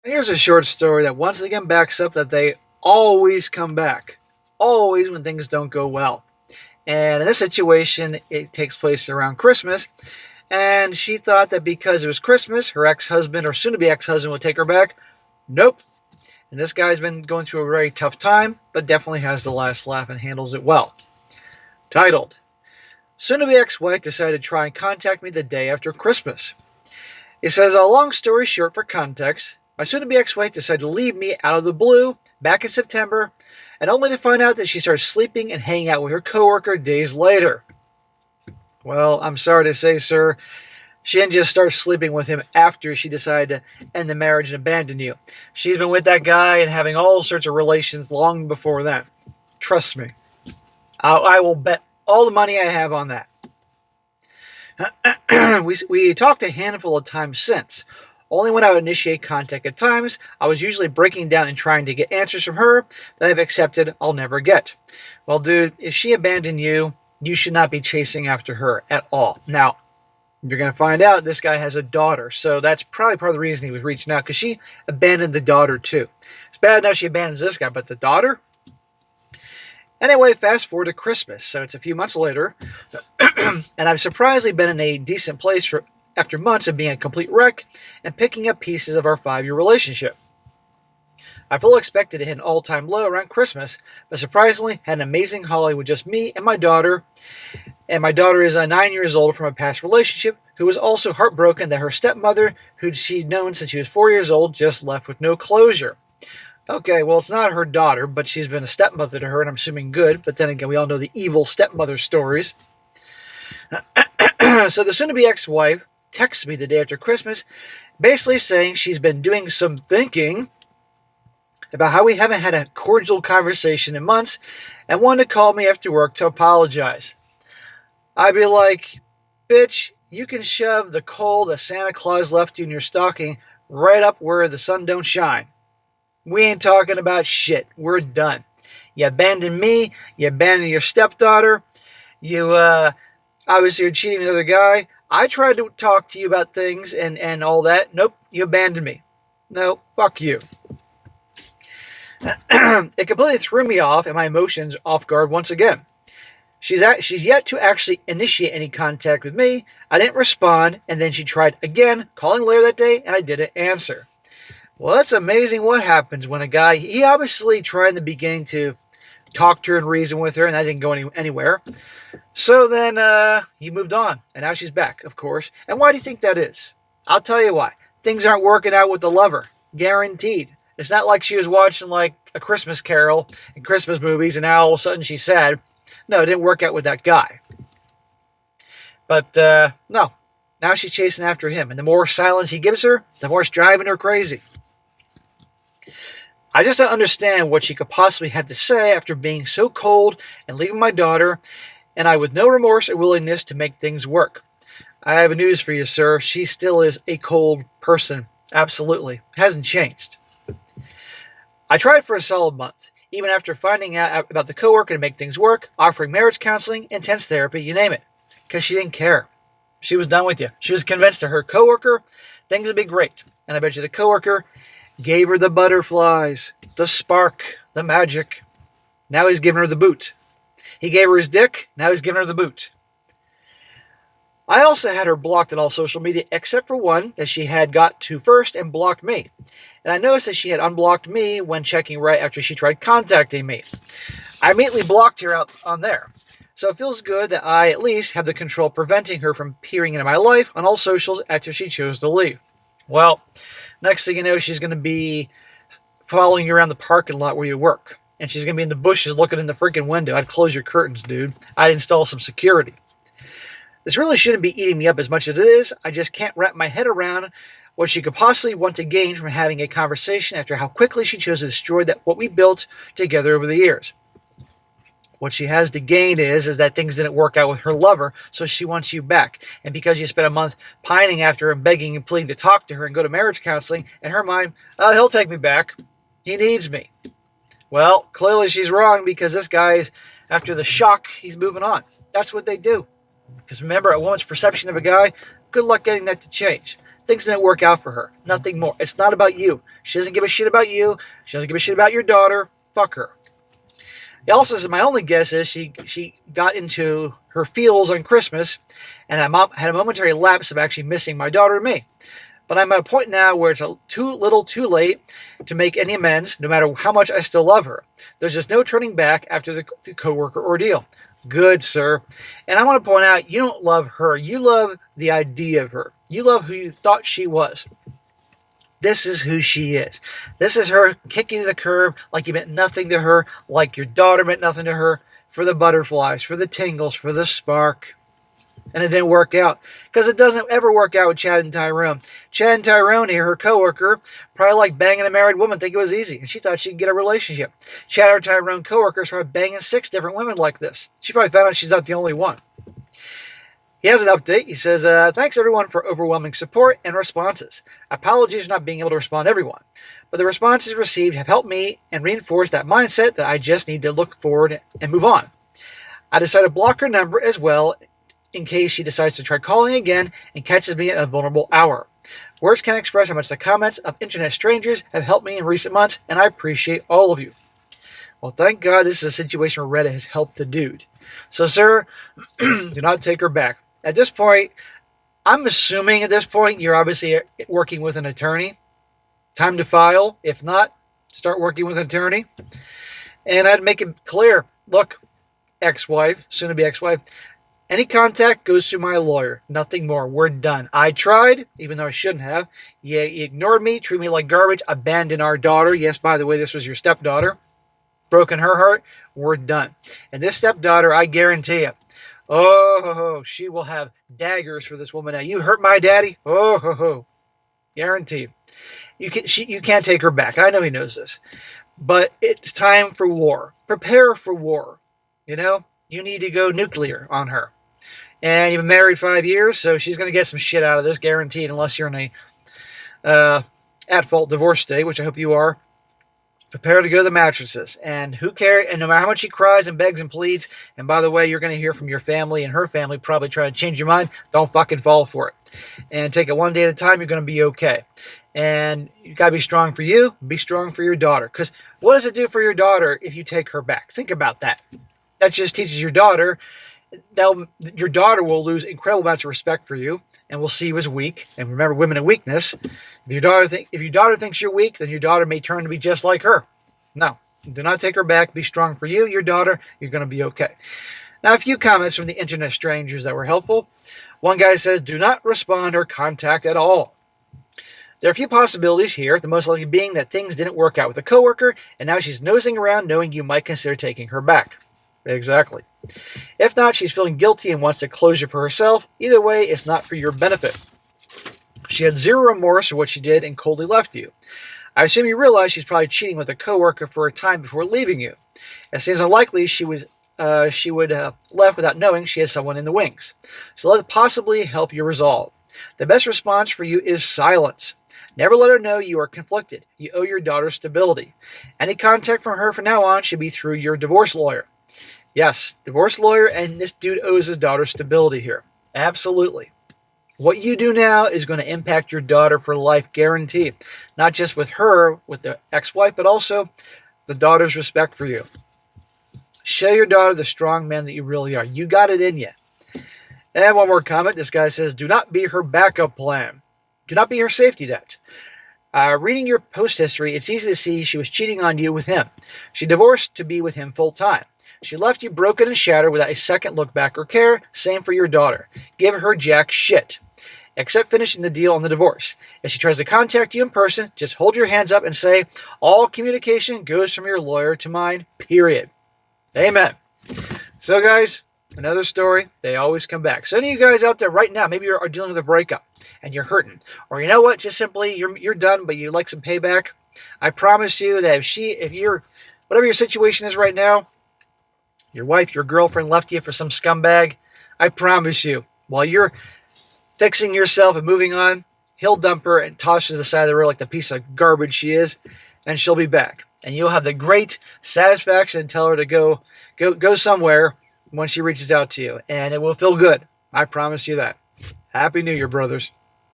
Here's a short story that once again backs up that they always come back. Always when things don't go well. And in this situation, it takes place around Christmas. And she thought that because it was Christmas, her ex husband or soon to be ex husband would take her back. Nope. And this guy's been going through a very tough time, but definitely has the last laugh and handles it well. Titled, Soon to be ex wife decided to try and contact me the day after Christmas. It says, a long story short for context, my soon to be ex wife decided to leave me out of the blue back in September, and only to find out that she started sleeping and hanging out with her coworker days later. Well, I'm sorry to say, sir, she didn't just start sleeping with him after she decided to end the marriage and abandon you. She's been with that guy and having all sorts of relations long before then. Trust me. I will bet all the money I have on that. we talked a handful of times since. Only when I would initiate contact at times, I was usually breaking down and trying to get answers from her that I've accepted I'll never get. Well, dude, if she abandoned you, you should not be chasing after her at all. Now, you're going to find out this guy has a daughter, so that's probably part of the reason he was reaching out, because she abandoned the daughter too. It's bad enough she abandons this guy, but the daughter? Anyway, fast forward to Christmas, so it's a few months later, and I've surprisingly been in a decent place after months of being a complete wreck and picking up pieces of our 5-year relationship. I fully expected to hit an all-time low around Christmas, but surprisingly had an amazing holiday with just me and my daughter. And my daughter is 9 years old from a past relationship, who was also heartbroken that her stepmother, who she'd known since she was 4 years old, just left with no closure. Okay, well, it's not her daughter, but she's been a stepmother to her, and I'm assuming good. But then again, we all know the evil stepmother stories. So the soon-to-be ex-wife texts me the day after Christmas, basically saying she's been doing some thinking about how we haven't had a cordial conversation in months and wanted to call me after work to apologize. I'd be like, bitch, you can shove the coal that Santa Claus left you in your stocking right up where the sun don't shine. We ain't talking about shit. We're done. You abandoned me. You abandoned your stepdaughter. You, obviously you're cheating with another guy. I tried to talk to you about things and all that. Nope, you abandoned me. No, fuck you. It completely threw me off and my emotions off guard once again. She's yet to actually initiate any contact with me. I didn't respond, and then she tried again, calling later that day, and I didn't answer. Well, that's amazing what happens when a guy, he obviously tried in the beginning to talk to her and reason with her, and that didn't go anywhere. So then he moved on, and now she's back, of course. And why do you think that is? I'll tell you why. Things aren't working out with the lover. Guaranteed. It's not like she was watching like a Christmas Carol and Christmas movies, and now all of a sudden she's sad. No, it didn't work out with that guy. But no, now she's chasing after him, and the more silence he gives her, the more it's driving her crazy. I just don't understand what she could possibly have to say after being so cold and leaving my daughter, and I with no remorse or willingness to make things work. I have news for you, sir. She still is a cold person. Absolutely. Hasn't changed. I tried for a solid month, even after finding out about the coworker to make things work, offering marriage counseling, intense therapy, you name it, because she didn't care. She was done with you. She was convinced that her coworker, things would be great. And I bet you the coworker gave her the butterflies, the spark, the magic. Now he's giving her the boot. He gave her his dick, now he's giving her the boot. I also had her blocked on all social media except for one that she had got to first and blocked me. And I noticed that she had unblocked me when checking right after she tried contacting me. I immediately blocked her out on there. So it feels good that I at least have the control preventing her from peering into my life on all socials after she chose to leave. Well, next thing you know, she's going to be following you around the parking lot where you work. And she's going to be in the bushes looking in the freaking window. I'd close your curtains, dude. I'd install some security. This really shouldn't be eating me up as much as it is. I just can't wrap my head around what she could possibly want to gain from having a conversation after how quickly she chose to destroy what we built together over the years. What she has to gain is that things didn't work out with her lover, so she wants you back. And because you spent a month pining after her and begging and pleading to talk to her and go to marriage counseling, in her mind, oh, he'll take me back. He needs me. Well, clearly she's wrong because this guy, after the shock, he's moving on. That's what they do. Because remember, a woman's perception of a guy, good luck getting that to change. Things didn't work out for her. Nothing more. It's not about you. She doesn't give a shit about you. She doesn't give a shit about your daughter. Fuck her. He also says, my only guess is she got into her feels on Christmas, and I had a momentary lapse of actually missing my daughter and me. But I'm at a point now where it's too little too late to make any amends, no matter how much I still love her. There's just no turning back after the coworker ordeal. Good, sir. And I want to point out, you don't love her. You love the idea of her. You love who you thought she was. This is who she is. This is her kicking to the curb like you meant nothing to her, like your daughter meant nothing to her, for the butterflies, for the tingles, for the spark. And it didn't work out. Because it doesn't ever work out with Chad and Tyrone. Chad and Tyrone here, her coworker, probably like banging a married woman, think it was easy. And she thought she'd get a relationship. Chad, her Tyrone coworker, is probably banging 6 different women like this. She probably found out she's not the only one. He has an update. He says, thanks everyone for overwhelming support and responses. Apologies for not being able to respond to everyone. But the responses received have helped me and reinforced that mindset that I just need to look forward and move on. I decided to block her number as well in case she decides to try calling again and catches me at a vulnerable hour. Words can't express how much the comments of internet strangers have helped me in recent months, and I appreciate all of you. Well, thank God this is a situation where Reddit has helped the dude. So, sir, do not take her back. At this point, I'm assuming at this point you're obviously working with an attorney. Time to file. If not, start working with an attorney. And I'd make it clear, look, ex-wife, soon-to-be ex-wife, any contact goes through my lawyer. Nothing more. We're done. I tried, even though I shouldn't have. You ignored me, treated me like garbage, abandoned our daughter. Yes, by the way, this was your stepdaughter. Broken her heart. We're done. And this stepdaughter, I guarantee you, oh, she will have daggers for this woman now. You hurt my daddy? Oh, guarantee. You can't take her back. I know he knows this. But it's time for war. Prepare for war. You know, you need to go nuclear on her. And you've been married 5 years, so she's going to get some shit out of this, guaranteed, unless you're in a at-fault divorce state, which I hope you are. Prepare to go to the mattresses. And who cares? And no matter how much she cries and begs and pleads, and by the way, you're going to hear from your family and her family probably try to change your mind, don't fucking fall for it. And take it one day at a time, you're going to be okay. And you got to be strong for you, be strong for your daughter. Because what does it do for your daughter if you take her back? Think about that. That just teaches your daughter that your daughter will lose incredible amounts of respect for you and will see you as weak. And remember, women and weakness. If your daughter thinks you're weak, then your daughter may turn to be just like her. No, do not take her back. Be strong for you, your daughter. You're going to be okay. Now, a few comments from the internet strangers that were helpful. One guy says, do not respond or contact at all. There are a few possibilities here, the most likely being that things didn't work out with a coworker, and now she's nosing around knowing you might consider taking her back. Exactly. If not, she's feeling guilty and wants a closure for herself. Either way, it's not for your benefit. She had zero remorse for what she did and coldly left you. I assume you realize she's probably cheating with a coworker for a time before leaving you. It seems unlikely she would have left without knowing she has someone in the wings. So let it possibly help you resolve. The best response for you is silence. Never let her know you are conflicted. You owe your daughter stability. Any contact from her from now on should be through your divorce lawyer. Yes, divorce lawyer, and this dude owes his daughter stability here. Absolutely. What you do now is going to impact your daughter for life, guaranteed. Not just with her, with the ex-wife, but also the daughter's respect for you. Show your daughter the strong man that you really are. You got it in you. And one more comment. This guy says, do not be her backup plan. Do not be her safety net. Reading your post history, it's easy to see she was cheating on you with him. She divorced to be with him full time. She left you broken and shattered without a second look back or care. Same for your daughter. Give her jack shit. Except finishing the deal on the divorce. If she tries to contact you in person, just hold your hands up and say, all communication goes from your lawyer to mine, period. Amen. So guys, another story. They always come back. So any of you guys out there right now, maybe you're dealing with a breakup and you're hurting. Or you know what, just simply you're done, but you like some payback. I promise you that whatever your situation is right now, your wife, your girlfriend left you for some scumbag, I promise you, while you're fixing yourself and moving on, he'll dump her and toss her to the side of the road like the piece of garbage she is, and she'll be back. And you'll have the great satisfaction and tell her to go somewhere when she reaches out to you. And it will feel good. I promise you that. Happy New Year, brothers.